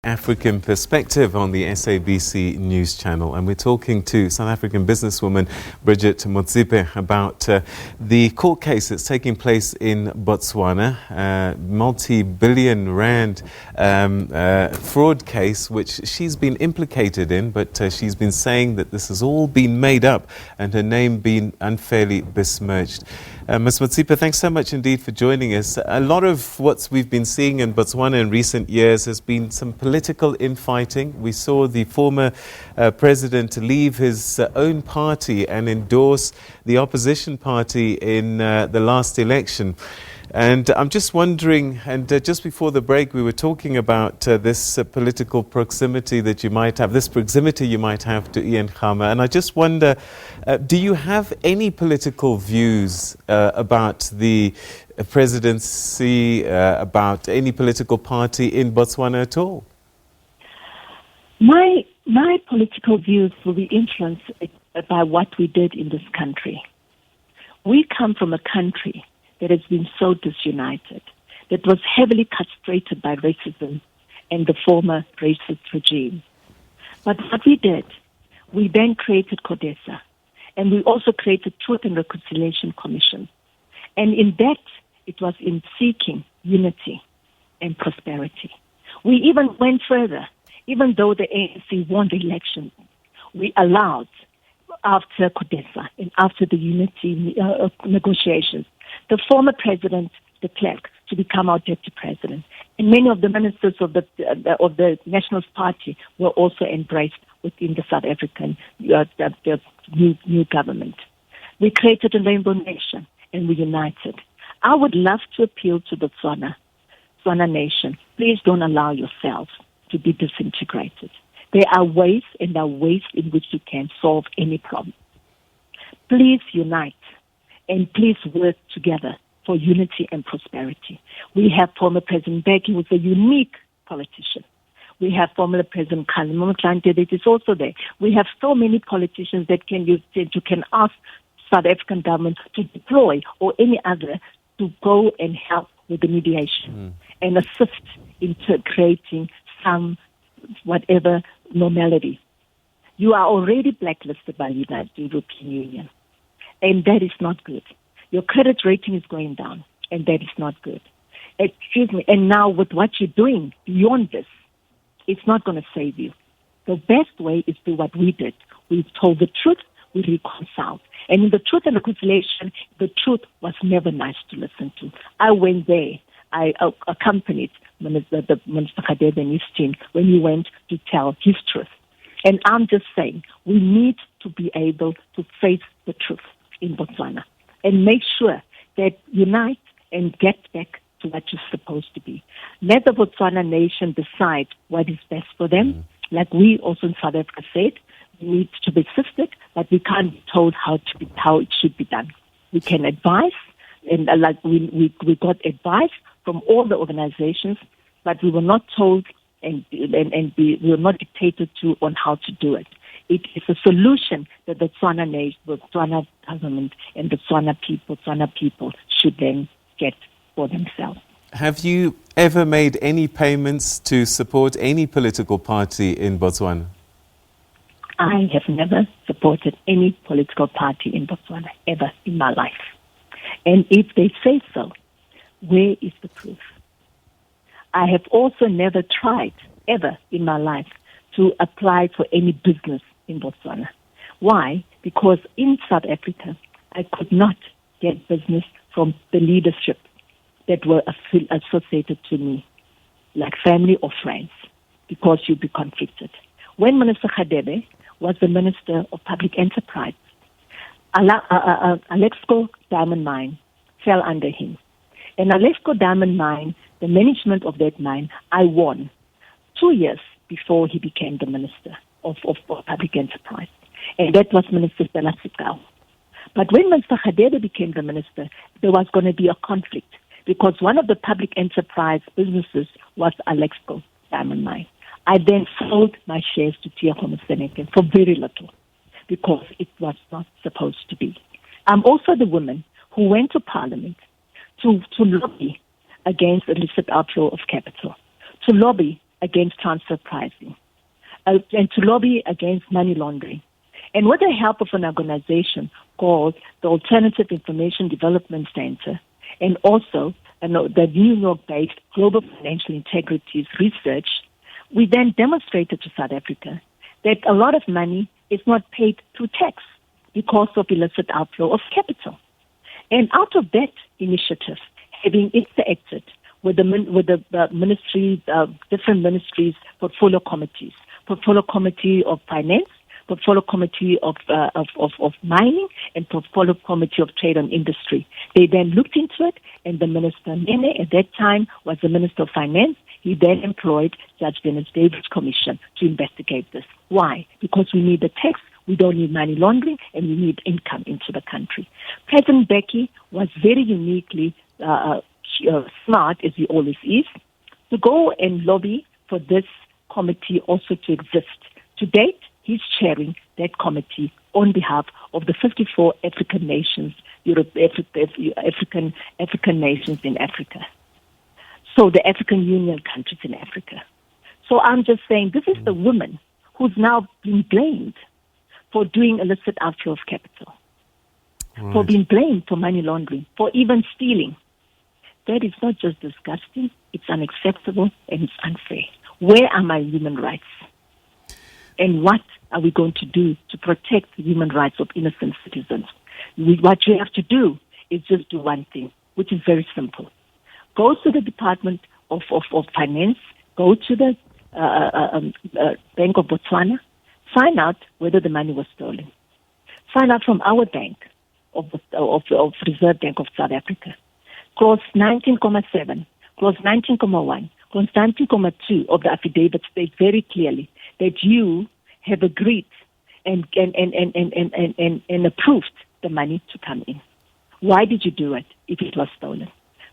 African perspective on the SABC news channel, and we're talking to South African businesswoman Bridgette Motsepe about the court case that's taking place in Botswana, multi-billion rand fraud case which she's been implicated in, but she's been saying that this has all been made up and her name been unfairly besmirched. Ms. Motsepe, thanks so much indeed for joining us. A lot of what we've been seeing in Botswana in recent years has been some political infighting. We saw the former president leave his own party and endorse the opposition party in the last election. And I'm just wondering, and just before the break we were talking about this political proximity that you might have, this proximity you might have to Ian Khama, and I just wonder, do you have any political views about the presidency, about any political party in Botswana at all? My political views will be influenced by what we did in this country. We come from a country that has been so disunited, that was heavily castrated by racism and the former racist regime. But what we did, we then created CODESA, and we also created Truth and Reconciliation Commission. And in that, it was in seeking unity and prosperity. We even went further. Even though the ANC won the election, we allowed, after CODESA and after the unity negotiations, the former president, de Klerk, to become our deputy president. And many of the ministers of the Nationalist Party were also embraced within the South African the new government. We created a rainbow nation and we united. I would love to appeal to the Botswana nation. Please don't allow yourselves to be disintegrated. There are ways and there are ways in which you can solve any problem. Please unite and please work together for unity and prosperity. We have former President Becky, who was a unique politician. We have former President Khama, that is also there. We have so many politicians that you can ask South African government to deploy or any other to go and help with the mediation and assist in creating some whatever normality. You are already blacklisted by the European Union, and that is not good. Your credit rating is going down, and that is not good. Excuse me. And now with what you're doing beyond this, it's not going to save you. The best way is to do what we did. We told the truth, we reconciled. And in the Truth and Reconciliation, the truth was never nice to listen to. I went there. I accompanied Minister Radebe and his team when he went to tell his truth. And I'm just saying, we need to be able to face the truth in Botswana and make sure that unite and get back to what you're supposed to be. Let the Botswana nation decide what is best for them. Like we also in South Africa said, we need to be assisted, but we can't be told how it should be done. We can advise, and like we got advice from all the organizations, but we were not told and we were not dictated to on how to do it. It is a solution that the Botswana nation, the Botswana government, and the Botswana people should then get for themselves. Have you ever made any payments to support any political party in Botswana? I have never supported any political party in Botswana ever in my life. And if they say so, where is the proof? I have also never tried, ever in my life, to apply for any business in Botswana. Why? Because in South Africa, I could not get business from the leadership that were associated to me, like family or friends, because you'd be conflicted. When Minister Radebe was the Minister of Public Enterprise, Alexco Diamond Mine fell under him. And Alexco Diamond Mine, the management of that mine, I won 2 years before he became the Minister of Public Enterprise. And that was Minister Stella Sikau. But when Minister Radebe became the Minister, there was going to be a conflict because one of the public enterprise businesses was Alexco Diamond Mine. I then sold my shares to Tia Seneke for very little because it was not supposed to be. I'm also the woman who went to Parliament to lobby against illicit outflow of capital, to lobby against transfer pricing, and to lobby against money laundering. And with the help of an organization called the Alternative Information Development Center, and also the New York-based Global Financial Integrities Research, we then demonstrated to South Africa that a lot of money is not paid through tax because of illicit outflow of capital. And out of that initiative, having interacted with the ministry, different ministries, portfolio committee of finance, portfolio committee of mining, and portfolio committee of trade and industry. They then looked into it, and the Minister Nene at that time was the Minister of Finance. He then employed Judge Dennis Davis' commission to investigate this. Why? Because we need the tax, we don't need money laundering, and we need income into the country. President Mbeki was very uniquely smart, as he always is, to go and lobby for this committee also to exist. To date, he's chairing that committee on behalf of the 54 African nations, African nations in Africa. So the African Union countries in Africa. So I'm just saying this is the woman who's now being blamed for doing illicit outflow of capital, for being blamed for money laundering, for even stealing. That is not just disgusting, it's unacceptable, and it's unfair. Where are my human rights? And what are we going to do to protect the human rights of innocent citizens? What you have to do is just do one thing, which is very simple. Go to the Department of Finance, go to the Bank of Botswana, find out whether the money was stolen. Find out from our bank, of Reserve Bank of South Africa. Clause 19.7, Clause 19.1, Clause 19.2 of the affidavit states very clearly that you have agreed and approved the money to come in. Why did you do it if it was stolen?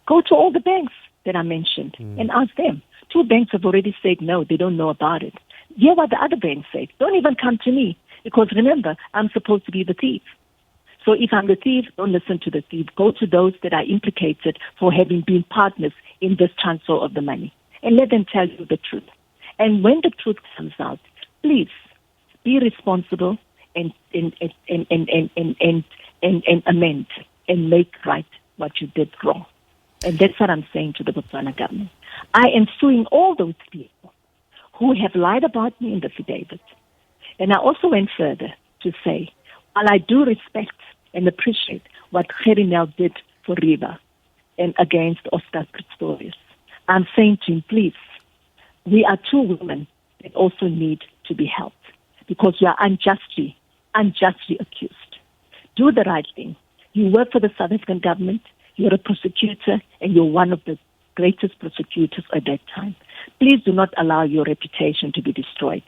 Go to all the banks that I mentioned and ask them. 2 banks have already said no, they don't know about it. Hear what the other banks say. Don't even come to me, because remember, I'm supposed to be the thief. So if I'm the thief, don't listen to the thief. Go to those that are implicated for having been partners in this transfer of the money, and let them tell you the truth. And when the truth comes out, please be responsible and amend and make right what you did wrong. And that's what I'm saying to the Botswana government. I am suing all those people who have lied about me in the affidavit. And I also went further to say, while I do respect and appreciate what Gerinel did for Riva and against Oscar Pistorius, I'm saying to him, please, we are 2 women that also need to be helped because we are unjustly accused. Do the right thing. You work for the South African government, you're a prosecutor, and you're one of the greatest prosecutors at that time. Please do not allow your reputation to be destroyed,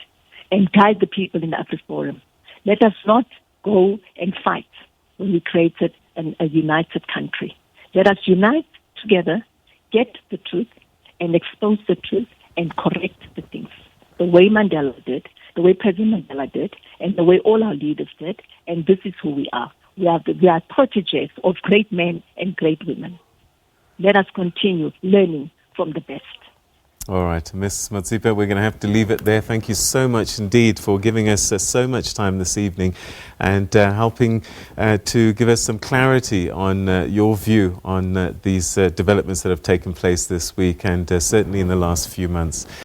and guide the people in the AfriForum. Let us not go and fight when we created a united country. Let us unite together, get the truth, and expose the truth, and correct the things. The way Mandela did, the way President Mandela did, and the way all our leaders did, and this is who we are. We are proteges of great men and great women. Let us continue learning from the best. All right, Ms. Motsepe, we're going to have to leave it there. Thank you so much indeed for giving us so much time this evening and helping to give us some clarity on your view on these developments that have taken place this week and certainly in the last few months.